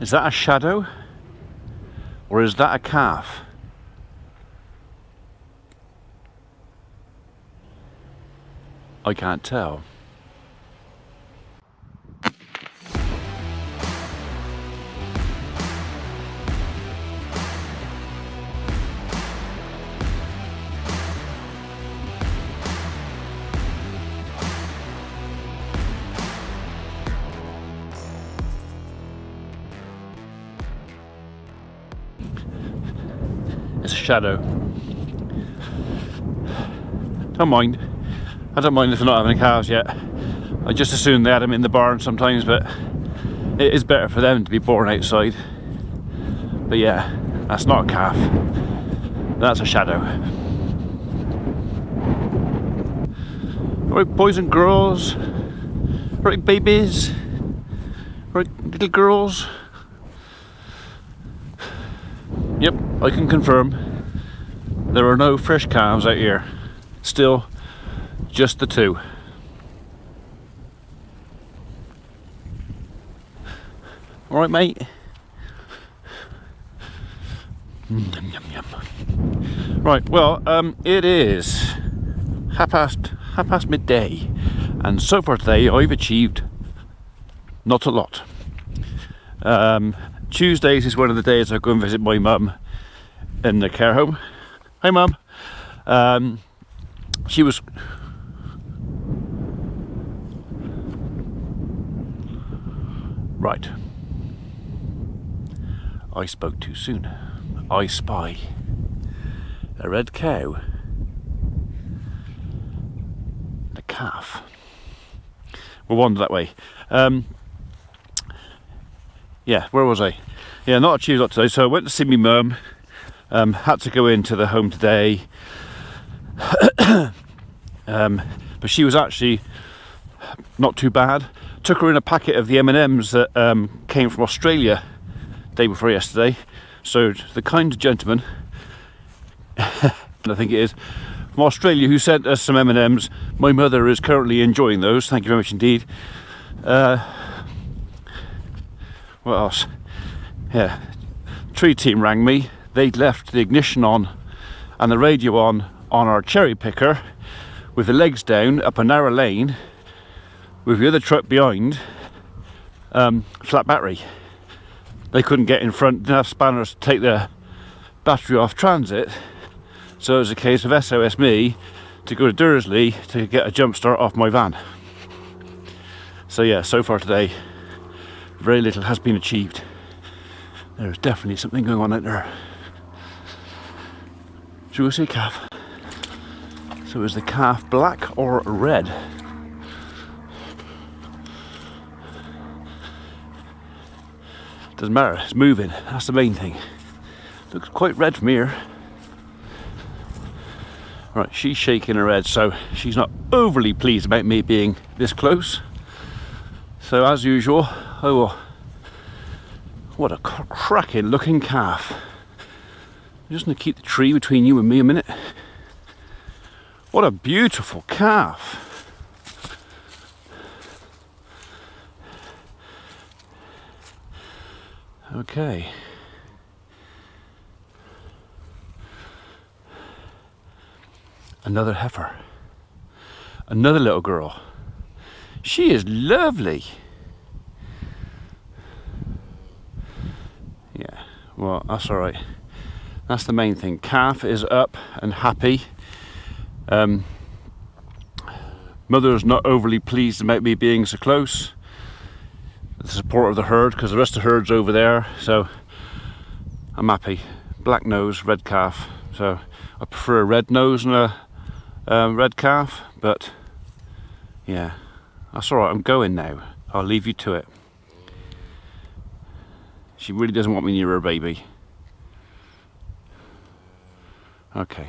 Is that a shadow? Or is that a calf? I can't tell. It's a shadow. Don't mind. I don't mind if they're not having calves yet. I just assume they had them in the barn sometimes, but it is better for them to be born outside. But yeah, that's not a calf. That's a shadow. Right, boys and girls. Right, babies. Right, little girls. Yep, I can confirm there are no fresh calves out here. Still, just the two. All right, mate. Yum, yum, yum. Right, well, it is half past midday, and so far today I've achieved not a lot. Tuesdays is one of the days I go and visit my mum in the care home. Hi, mum. She was right. I spoke too soon. I spy a red cow, a calf. We'll wander that way. Yeah, where was I? Yeah, not a Tuesday, not today. So I went to see my mum. Had to go into the home today. But she was actually not too bad. Took her in a packet of the M&Ms that came from Australia day before yesterday. So the kind gentleman, I think it is, from Australia, who sent us some M&Ms. My mother is currently enjoying those. Thank you very much indeed. What else? Yeah, tree team rang me. They'd left the ignition on and the radio on our cherry picker with the legs down up a narrow lane with the other truck behind, flat battery. They couldn't get in front, didn't have spanners to take the battery off transit, so it was a case of SOS me to go to Dursley to get a jump start off my van. So yeah, so far today very little has been achieved. There's definitely something going on out there. Should we see a calf? So is the calf black or red? Doesn't matter, it's moving, that's the main thing. Looks quite red from here. Right, she's shaking her head, so she's not overly pleased about me being this close. So as usual, I will. What a cracking looking calf. I'm just going to keep the tree between you and me a minute. What a beautiful calf. Okay. Another heifer. Another little girl. She is lovely. Yeah, well, that's all right. That's the main thing. Calf is up and happy. Mother's not overly pleased about me being so close. The support of the herd, because the rest of the herd's over there, so I'm happy. Black nose, red calf. So I prefer a red nose and a red calf, but yeah, that's all right. I'm going now. I'll leave you to it. She really doesn't want me near her baby. Okay.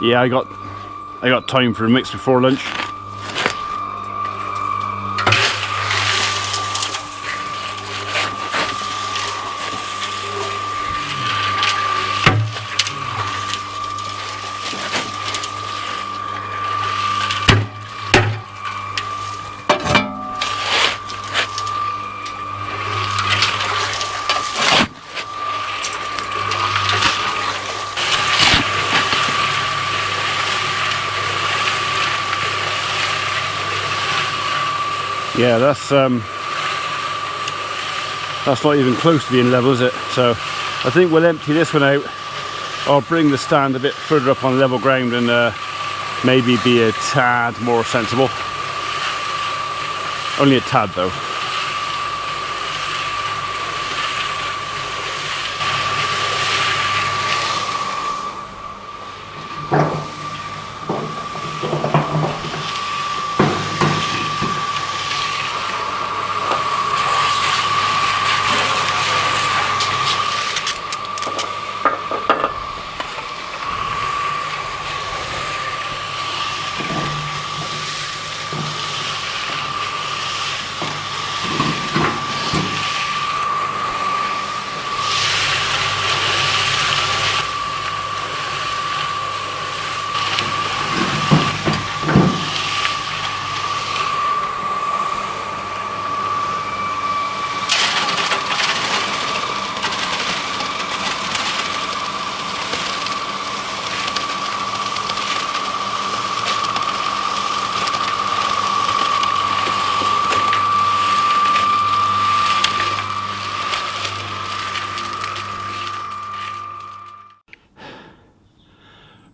Yeah, I got time for a mix before lunch. Yeah, that's not even close to being level, is it? So I think we'll empty this one out. I'll bring the stand a bit further up on level ground and maybe be a tad more sensible. Only a tad though.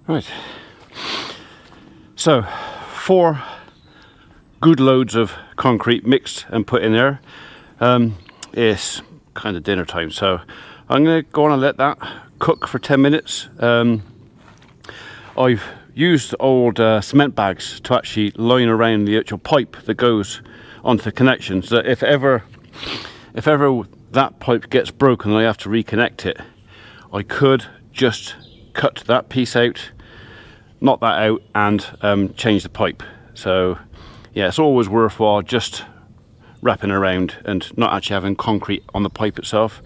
Right, so 4 good loads of concrete mixed and put in there. It's kind of dinner time, so I'm going to go on and let that cook for 10 minutes. I've used old cement bags to actually line around the actual pipe that goes onto the connection, so that if ever that pipe gets broken and I have to reconnect it, I could just cut that piece out, knock that out, and change the pipe. So yeah, it's always worthwhile just wrapping around and not actually having concrete on the pipe itself.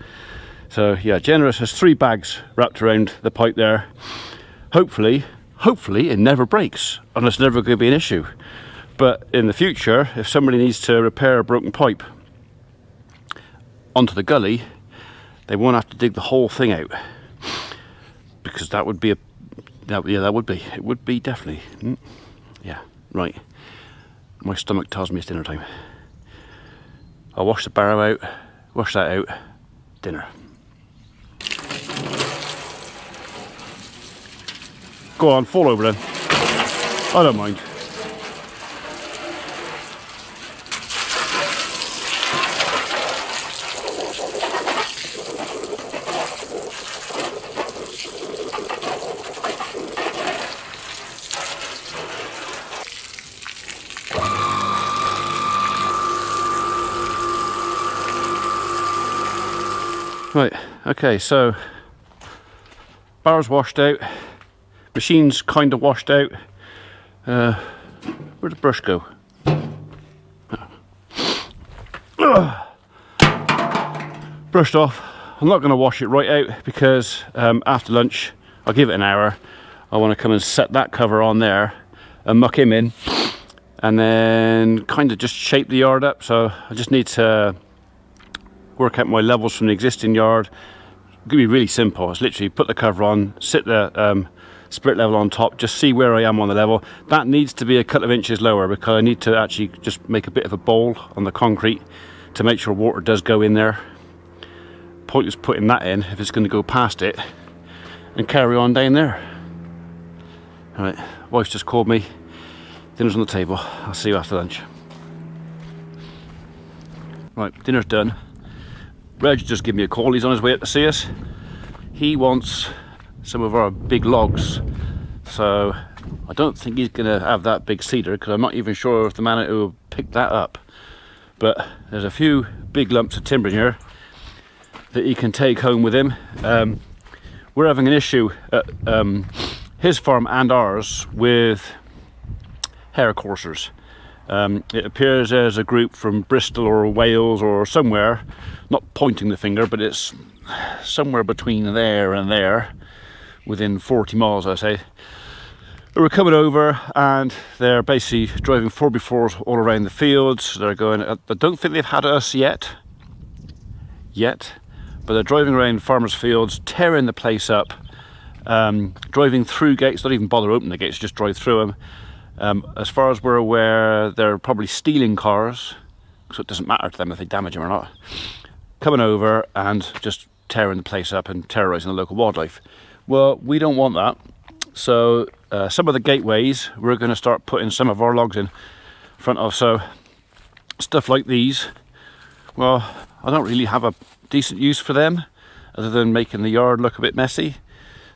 So yeah, Generous has 3 bags wrapped around the pipe there. Hopefully it never breaks, and it's never going to be an issue. But in the future, if somebody needs to repair a broken pipe onto the gully, they won't have to dig the whole thing out, because that would be it would be definitely. Yeah, right. My stomach tells me it's dinner time. I'll wash the barrow out, wash that out, dinner. Go on, fall over then. I don't mind. Right, okay, so barrow's washed out, machine's kind of washed out. Where'd the brush go? Brushed off. I'm not going to wash it right out because after lunch, I'll give it an hour. I want to come and set that cover on there and muck him in, and then kind of just shape the yard up. So I just need to work out my levels from the existing yard. It's going to be really simple. It's literally put the cover on, sit the split level on top, just see where I am on the level. That needs to be a couple of inches lower because I need to actually just make a bit of a bowl on the concrete to make sure water does go in there. Point is putting that in if it's going to go past it, and carry on down there. Alright, wife's just called me. Dinner's on the table. I'll see you after lunch. Right, dinner's done. Reg just gave me a call. He's on his way up to see us. He wants some of our big logs, so I don't think he's gonna have that big cedar because I'm not even sure if the man who will pick that up. But there's a few big lumps of timber in here that he can take home with him. We're having an issue at his farm and ours with hair coursers. It appears there's a group from Bristol or Wales or somewhere, not pointing the finger, but it's somewhere between there and there, within 40 miles I say. They were coming over and they're basically driving 4x4s all around the fields. They're going, I don't think they've had us yet, but they're driving around farmers' fields, tearing the place up, driving through gates, not even bother opening the gates, just drive through them. As far as we're aware, they're probably stealing cars, so it doesn't matter to them if they damage them or not, coming over and just tearing the place up and terrorising the local wildlife. Well, we don't want that. So some of the gateways we're going to start putting some of our logs in front of. So stuff like these, well, I don't really have a decent use for them other than making the yard look a bit messy.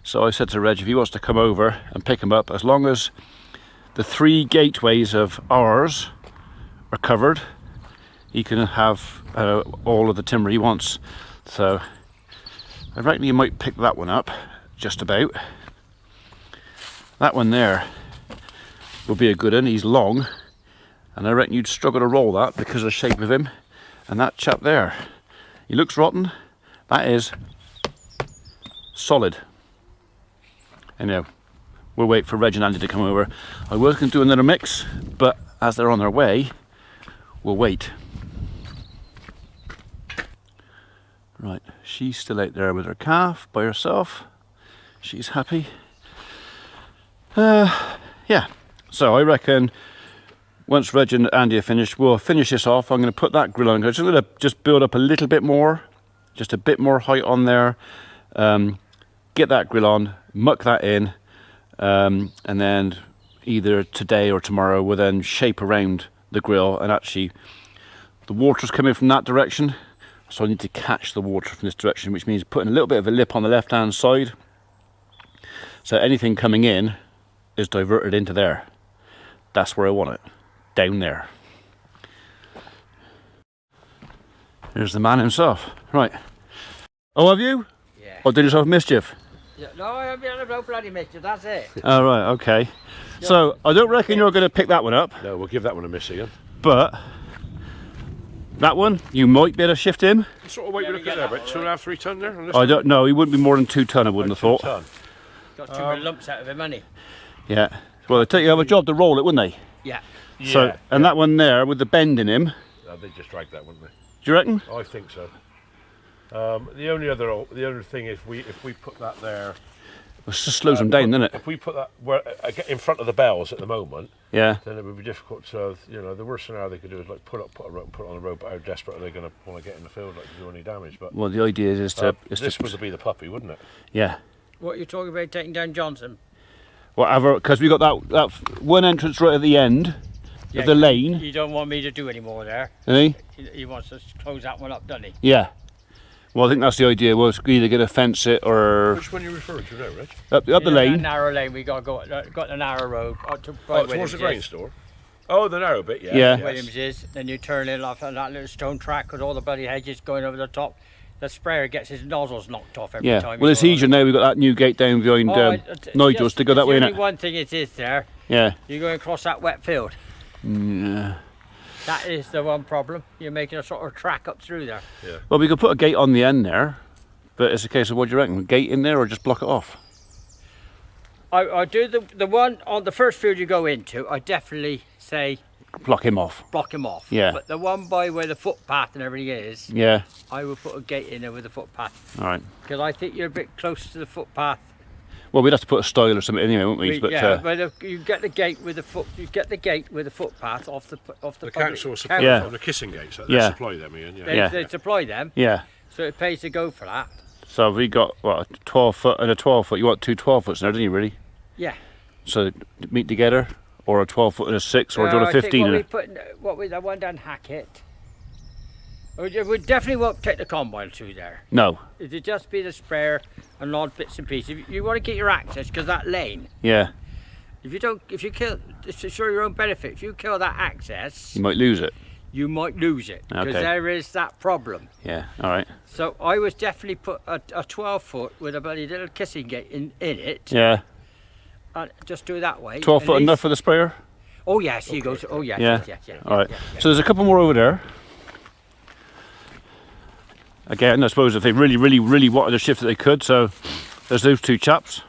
So I said to Reg, if he wants to come over and pick them up, as long as the 3 gateways of ours are covered, he can have all of the timber he wants. So I reckon you might pick that one up, just about. That one there will be a good one. He's long, and I reckon you'd struggle to roll that because of the shape of him. And that chap there, he looks rotten. That is solid. Anyhow, we'll wait for Reg and Andy to come over. I was going to do another mix, but as they're on their way, we'll wait. Right, she's still out there with her calf by herself. She's happy. Yeah, so I reckon once Reg and Andy are finished, we'll finish this off. I'm going to put that grill on. I'm just going to build up a little bit more, just a bit more height on there. Get that grill on, muck that in, and then either today or tomorrow we'll then shape around the grill. And actually, the water's coming from that direction, so I need to catch the water from this direction, which means putting a little bit of a lip on the left hand side, so anything coming in is diverted into there. That's where I want it, down there. Here's the man himself. Right. Oh, have you? Yeah. Or did yourself mischief? Yeah, no, I've been no bloody mischief, that's it. Oh, right, okay. So, I don't reckon you're going to pick that one up. No, we'll give that one a miss again. But that one, you might be able to shift him. What sort of weight we looking at there? About 2.5, 3 ton there? On this I one? don't know, he wouldn't be more than 2 ton, I wouldn't have thought. 2 ton. Got too many lumps out of him, hasn't he? Yeah. Well, they'd take you have a job to roll it, wouldn't they? Yeah. So, and that one there with the bend in him, They'd just drag that, wouldn't they? do you reckon? I think so. The only other thing, if we put that there, It just slows them down, doesn't it? if we put that in front of the bells at the moment, Yeah. then it would be difficult to, the worst scenario they could do is like put a rope and put it on the road, but how desperate are they going to want to get in the field like to do any damage? But Well, the idea is to... this would be the puppy, wouldn't it? Yeah. What are you talking about, taking down Johnson? Whatever, because we got that one entrance right at the end of the lane. You don't want me to do any more there. Eh? He wants to close that one up, doesn't he? Yeah. Well, I think that's the idea, was either going to fence it or... Which one are you referring to now, Rich? Up the That lane. narrow lane, we got to go, got the narrow road. Towards the grain store? Oh, the narrow bit, yeah. Yeah. Yes. Williams is, then you turn in off on that little stone track with all the bloody hedges going over the top. The sprayer gets his nozzles knocked off every Yeah. time. Well, it's easier now, we've got that new gate down behind Nigel's to go that way, Only innit? one thing it is there. Yeah. You're going across that wet field. Yeah. That is the one problem. You're making a sort of track up through there. Yeah. Well, we could put a gate on the end there, but it's a case of what do you reckon? Gate in there or just block it off? I do the one on the first field you go into, I definitely say Block him off. block him off. Yeah. But the one by where the footpath and everything is, Yeah. I would put a gate in there with the footpath. All right. Because I think you're a bit close to the footpath. Well, we'd have to put a stile or something anyway, wouldn't we? But, You get the gate with the footpath off the The public council supply Yeah. from the kissing gates. They Yeah. supply them, Ian. Yeah. They, they supply them, yeah. so it pays to go for that. So we got, what, a 12 foot and a 12 foot. You want 2 12 foots now, don't you, really? Yeah. So meet together, or a 12 foot and a 6, or do you want a 15? I think what we that one down Hackett. We definitely won't take the combine through there. No. It'd just be the sprayer and odd bits and pieces. If you want to get your access, because that lane, Yeah. if you kill, it's for your own benefit. If you kill that access, You might lose it. you might lose it because Okay. there is that problem. Yeah. All right. So I was definitely put a 12 foot with a bloody little kissing gate in it, Yeah. and just do it that way. 12 At foot least- enough for the sprayer? Oh yes, you go. Oh yes, Yeah. yes. All right. yeah. So there's a couple more over there. Again, I suppose if they really wanted to shift it, they could. So there's those 2 chaps.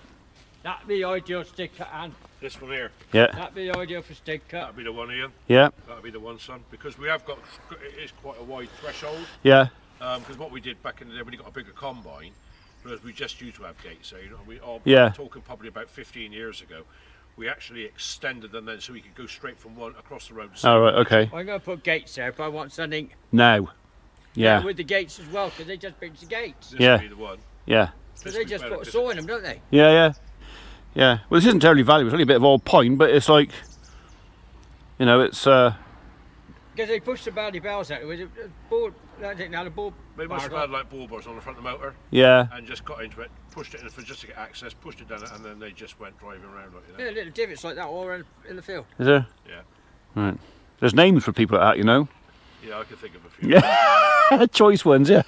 That'd be ideal stick cut, and This one here. Yeah. that'd be ideal for stick cut. That'd be the one, Ian. Yeah. That'd be the one, son. Because we have got, it is quite a wide threshold. Yeah. Because what we did back in the day when you got a bigger combine, whereas we just used to have gates. So we are Yeah. talking probably about 15 years ago. we actually extended them then so we could go straight from one across the road. Oh, right, okay. I'm going to put gates there if I want something. Now. Yeah. With the gates as well, because they just bring the gates. This Yeah. would be the one. Yeah. Because they just put a saw in them, don't they? Yeah, yeah. Yeah. Well, this isn't terribly valuable. It's only a bit of old pine, but it's like, you know, it's... Because they pushed the belly bells out with a board. I think now the board. They must have had like ball bars on the front of the motor Yeah. and just got into it, pushed it in for just to get access, pushed it down it, and then they just went driving around like Yeah, little divots like that all around in the field. Is there? Yeah. Right. There's names for people like that, you know. Yeah, I could think of a few. Yeah. Choice ones, yeah.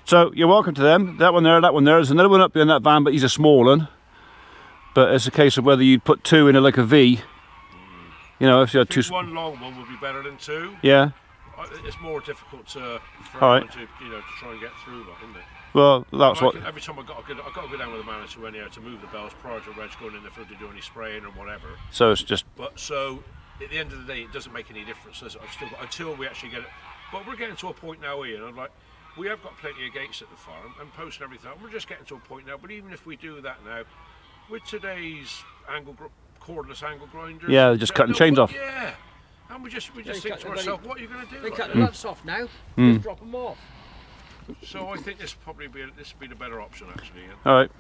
So you're welcome to them. That one there, that one there. There's another one up behind that van, but he's a small one. But it's a case of whether you put two in a, like a V. You know, if you had two. One long one would be better than two. Yeah. It's more difficult for All everyone right. to, you know, to try and get through, like, isn't it? Well, that's what. Every time I got to go down with the manager anyhow to move the bells prior to Reg going in the field to do any spraying or whatever. So it's just. But so at the end of the day, it doesn't make any difference. I've still got, until we actually get it. But we're getting to a point now, Ian. I'm like, we have got plenty of gates at the farm and posts and everything. We're just getting to a point now. But even if we do that now, with today's cordless angle grinders, Yeah, they're just cutting chains off. Yeah. And we just think to ourselves, what are you going to do? They like cut that? the nuts off now. Just drop them off. So I think this would be the better option actually. Ian. All right.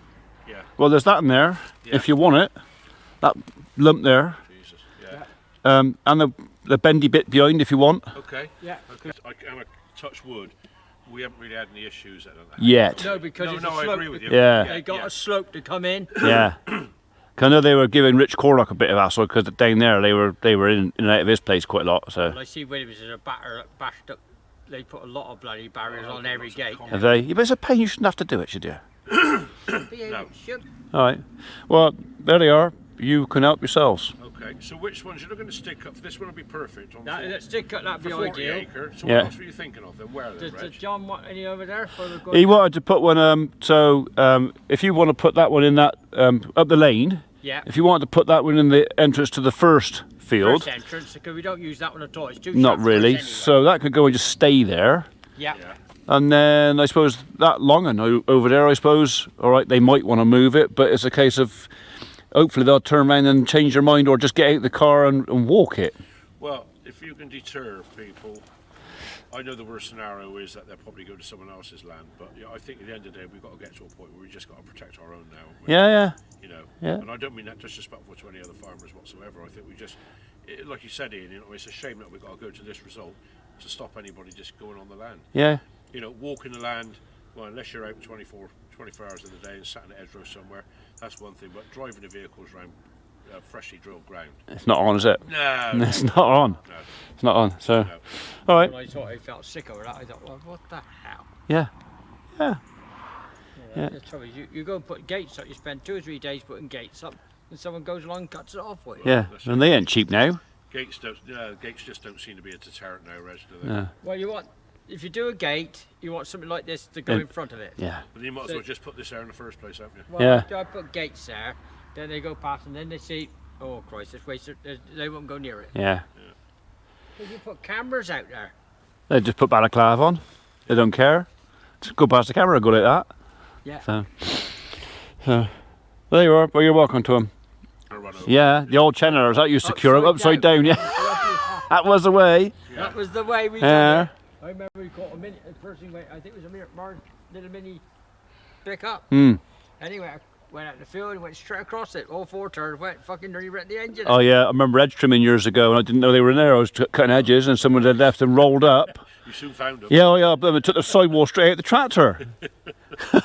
Yeah. Well, there's that in there. Yeah. If you want it, that lump there, Jesus. Yeah. and the bendy bit behind if you want. Okay. Yeah. Okay. I'm a touch wood. We haven't really had any issues at that. Yet. No, because No, it's no, a I slope. agree with you. Yeah. They got Yeah. a slope to come in. Yeah. 'Cause I know they were giving Rich Corlock a bit of hassle because down there they were in and out of his place quite a lot. So I see Williams is a batter bashed up. They put a lot of bloody barriers Oh, on every lots of gate. concrete. have they? Yeah, but it's a pain. You shouldn't have to do it, should you? Yeah, No. should. All right. Well, there they are. You can help yourselves. Okay. So which ones you're looking to stick up? This one will be perfect on Let's stick cut that the be 40 ideal. acre. So Yeah. what else were you thinking of then? Where are they, Does Reg? John want any over there for the good? He wanted to put one. If you want to put that one in that up the lane, Yeah. if you wanted to put that one in the entrance to the first field, First entrance, because we don't use that one at all. It's too not sharp for us really. anyway. So that could go and just stay there. Yeah. Yeah. And then I suppose that long one over there, I suppose, all right, they might want to move it, but it's a case of hopefully they'll turn around and change their mind or just get out of the car and walk it. Well, if you can deter people, I know the worst scenario is that they'll probably go to someone else's land, but I think at the end of the day we've got to get to a point where we just got to protect our own now. Yeah, yeah. You know, Yeah. and I don't mean that disrespectful to any other farmers whatsoever. I think we just, like you said, Ian, you know, it's a shame that we've got to go to this result to stop anybody just going on the land. Yeah. You know, walking the land, well, unless you're out 24 hours of the day and sat in the hedgerow somewhere, that's one thing. But driving the vehicles around freshly drilled ground, It's not on, is it? no, It's not on. no, It's not on. So, no. all right. When I thought I felt sick over that, I thought, well, what the hell? Yeah. Yeah. Yeah. The trouble is, you go and put gates up, you spend 2 or 3 days putting gates up, and someone goes along and cuts it off for you. Yeah. And they ain't cheap now. Gates just don't seem to be a deterrent now, Reg, do they? Yeah. Well, if you do a gate, you want something like this to go Yeah. in front of it. Yeah. But you might as well just put this there in the first place, haven't you? Well, Yeah. I put gates there, then they go past, and then they see, oh Christ, this way, they won't go near it. Yeah. If you put cameras out there, They just put balaclava on. They don't care. Just go past the camera and go like that. yeah. So there you are. Well, you're welcome to them. Or run over. Yeah, the old channelers that used to cure them upside down. Yeah, that was the way. That was the way we Yeah. done it. I remember we caught a person went, I think it was a little mini pickup. Hmm. Anyway, I went out in the field and went straight across it. All 4 turns went fucking nearly wrecked the engine. Oh yeah, I remember edge trimming years ago, and I didn't know they were in there. I was cutting edges, and someone had left and rolled up. You soon found them. Yeah, oh yeah, but they took the sidewall straight out the tractor.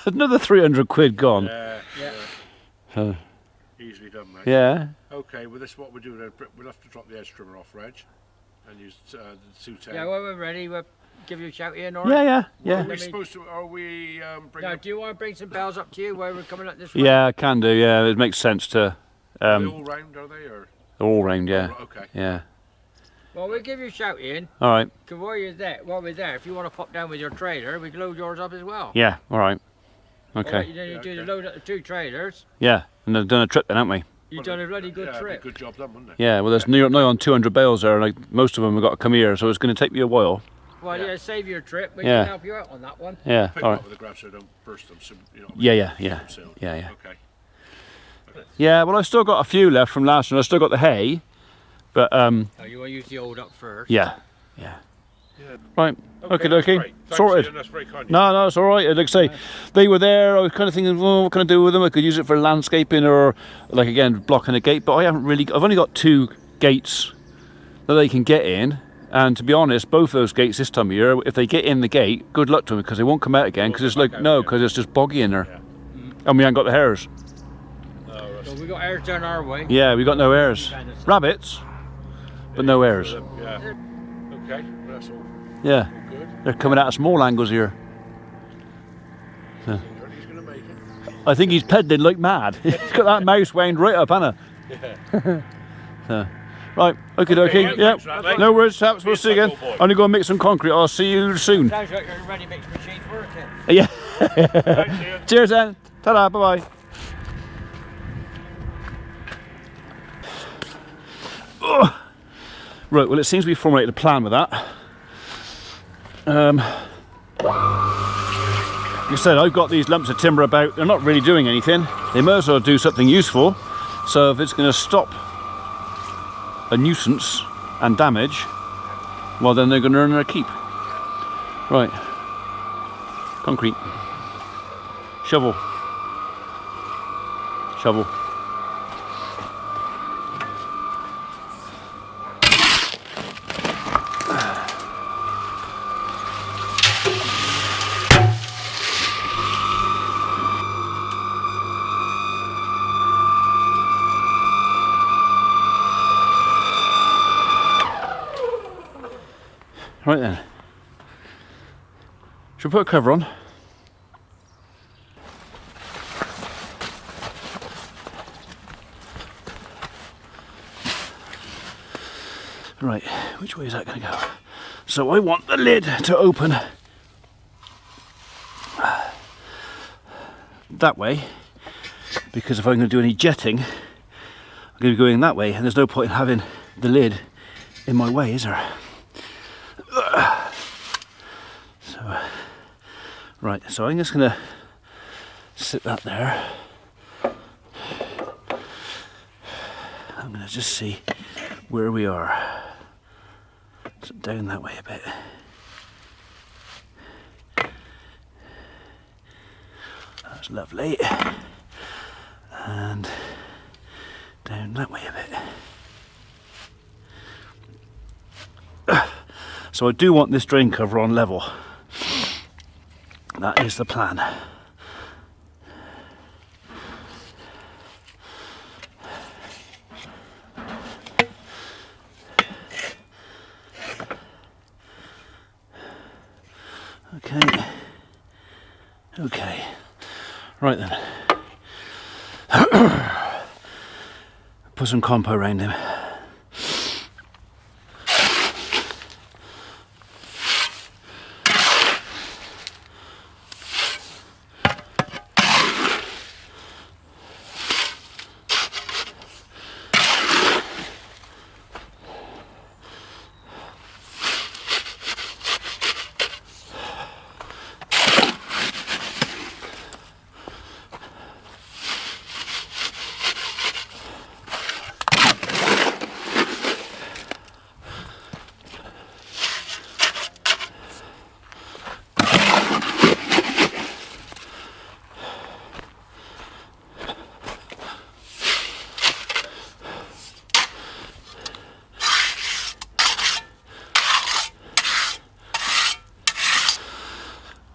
Another 300 quid gone. Yeah, Yeah. So, easily done, mate. yeah. Okay, well, this is what we're doing. We'll have to drop the edge trimmer off, Reg, and use the 210. Yeah, when we're ready, we'll give you a shout in, or Yeah, yeah, Are yeah. we supposed to? Are we bringing? Now, Up, do you want to bring some bells up to you where we're coming up this way? Yeah, I can do. Yeah, it makes sense to are they all round? Are they or? all round. Yeah, Oh, okay. yeah. Well, we'll give you a shout in. All right. Because while we're there, if you want to pop down with your trailer, we can load yours up as well. Yeah. All right. Alright, Okay. then you Yeah, do okay. the load up the 2 trailers. Yeah, and they've done a trip then, haven't we? You've done a bloody good Yeah, it'd be a trip. good job done, wouldn't it? Yeah. Well, there's near on 200 bales there, and like most of them have got to come here, so it's going to take me a while. Well, Yeah. yeah, save your trip. We Yeah. can help you out on that one. Yeah. Pick All them up right. with the grab so don't burst them. So, you know, Yeah, yeah, yeah, sealed. yeah, yeah. Okay. isn't it? Yeah, well, I've still got a few left from last year. I've still got the hay, but Oh, you want to use the old up first? yeah. Yeah. Right. Okay, that's okay. great. Thanks, Sorted. Ian, that's very kind of you. No, it's all right. Like I say, they were there. I was kind of thinking, well, what can I do with them? I could use it for landscaping or, like again, blocking a gate. But I haven't really. I've only got 2 gates that they can get in. And to be honest, both those gates this time of year, if they get in the gate, good luck to them because they won't come out again because it's like because it's just boggy in there, and we haven't got the hares. So we got hares down our way. Yeah, we got no hares. Rabbits, but no hares. Yeah. Okay, that's all Yeah, good. they're coming out of small angles here. He's going to make it. I think he's peddling like mad. He's got that mouse wound right up, hasn't Yeah. so, right, okay, yeah, yeah. thanks for that, mate. No worries, chaps. We'll see you again. Boy. I'm gonna go and make some concrete. I'll see you soon. Sounds like your ready mix machine's working. Yeah. Thanks, Ian. Cheers, then. Ta-da. Bye-bye. Right, well, it seems we've formulated a plan with that. Like I said, I've got these lumps of timber about. They're not really doing anything. They might as well do something useful. So if it's going to stop a nuisance and damage, well, then they're going to earn their keep. Right. Concrete. Shovel. Shovel. Right then. Should we put a cover on? Right, which way is that going to go? So I want the lid to open that way, because if I'm going to do any jetting, I'm going to be going that way, and there's no point in having the lid in my way, is there? So, right, so I'm just going to sit that there. I'm going to just see where we are. So down that way a bit. That's lovely. And down that way a bit. So I do want this drain cover on level. That is the plan. Okay. Okay. Right then. Put some compo around him.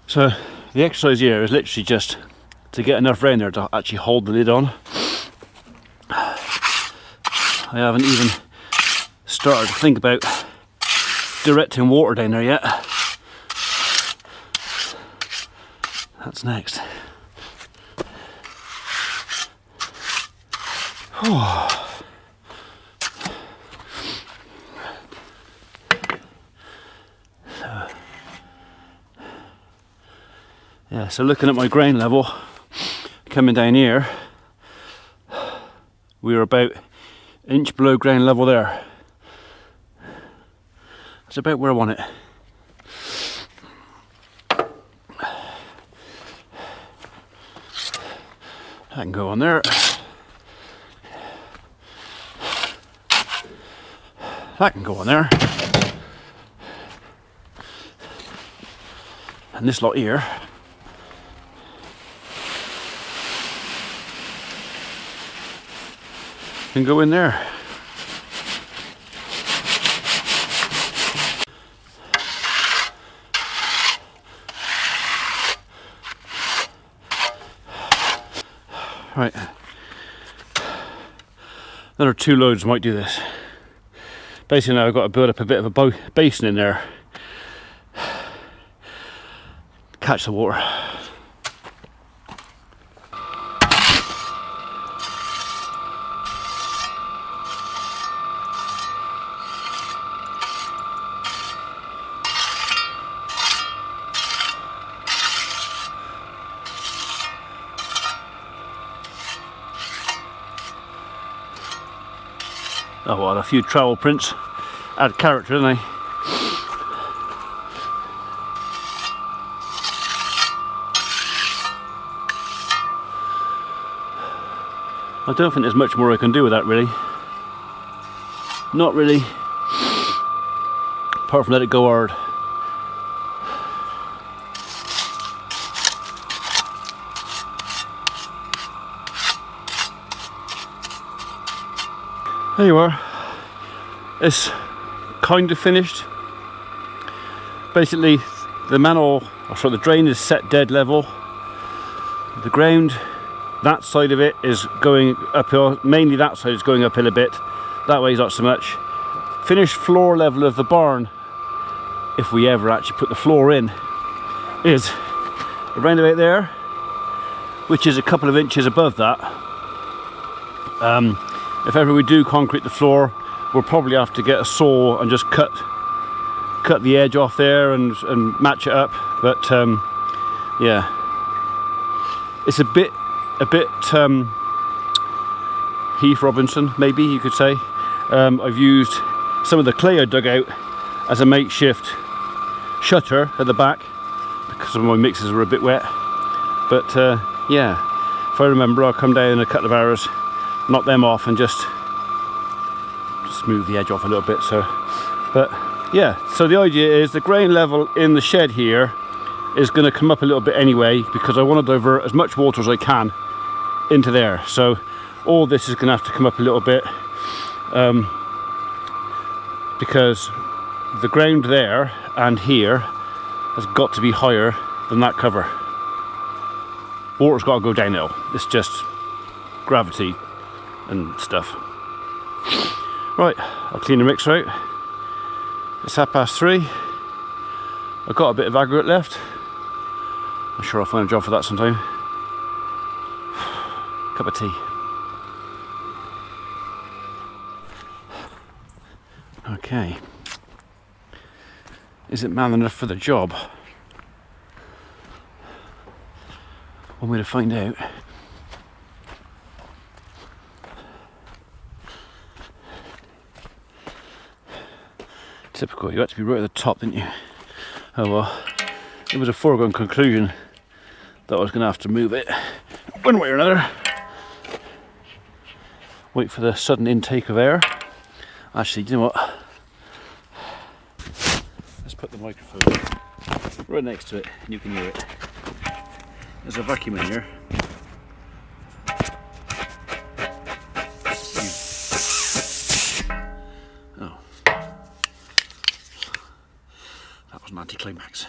So the exercise here is literally just to get enough rain there to actually hold the lid on. I haven't even started to think about directing water down there yet. That's next. Yeah, so looking at my grain level coming down here, we were about an inch below ground level there. That's about where I want it. That can go on there. That can go on there. And this lot here can go in there. Right, another 2 loads might do this. Basically now I've got to build up a bit of a basin in there, catch the water. Oh well, a few trowel prints add character, don't they? I don't think there's much more I can do with that, really. Not really. Apart from let it go hard. There you are. It's kind of finished. Basically, the manhole, or sorry, the drain is set dead level. The ground, that side of it is going uphill. Mainly that side is going uphill a bit. That way is not so much. Finished floor level of the barn, if we ever actually put the floor in, is around about there, which is a couple of inches above that. If ever we do concrete the floor, we'll probably have to get a saw and just cut the edge off there and match it up. But yeah, it's a bit Heath Robinson, maybe you could say. I've used some of the clay I dug out as a makeshift shutter at the back because some of my mixes were a bit wet. But yeah, if I remember, I'll come down in a couple of hours, knock them off and just smooth the edge off a little bit. So, but yeah, so the idea is the grain level in the shed here is going to come up a little bit anyway, because I want to divert as much water as I can into there. So all this is going to have to come up a little bit, because the ground there and here has got to be higher than that cover. Water's got to go downhill. It's just gravity and stuff. Right, I'll clean the mixer out. It's 3:30. I've got a bit of aggregate left. I'm sure I'll find a job for that sometime. Cup of tea. Okay. Is it man enough for the job? One way to find out. Typical, you had to be right at the top, didn't you? Oh well, it was a foregone conclusion that I was going to have to move it one way or another. Wait for the sudden intake of air. Actually, do you know what? Let's put the microphone right next to it and you can hear it. There's a vacuum in here. Oh. That was an anticlimax.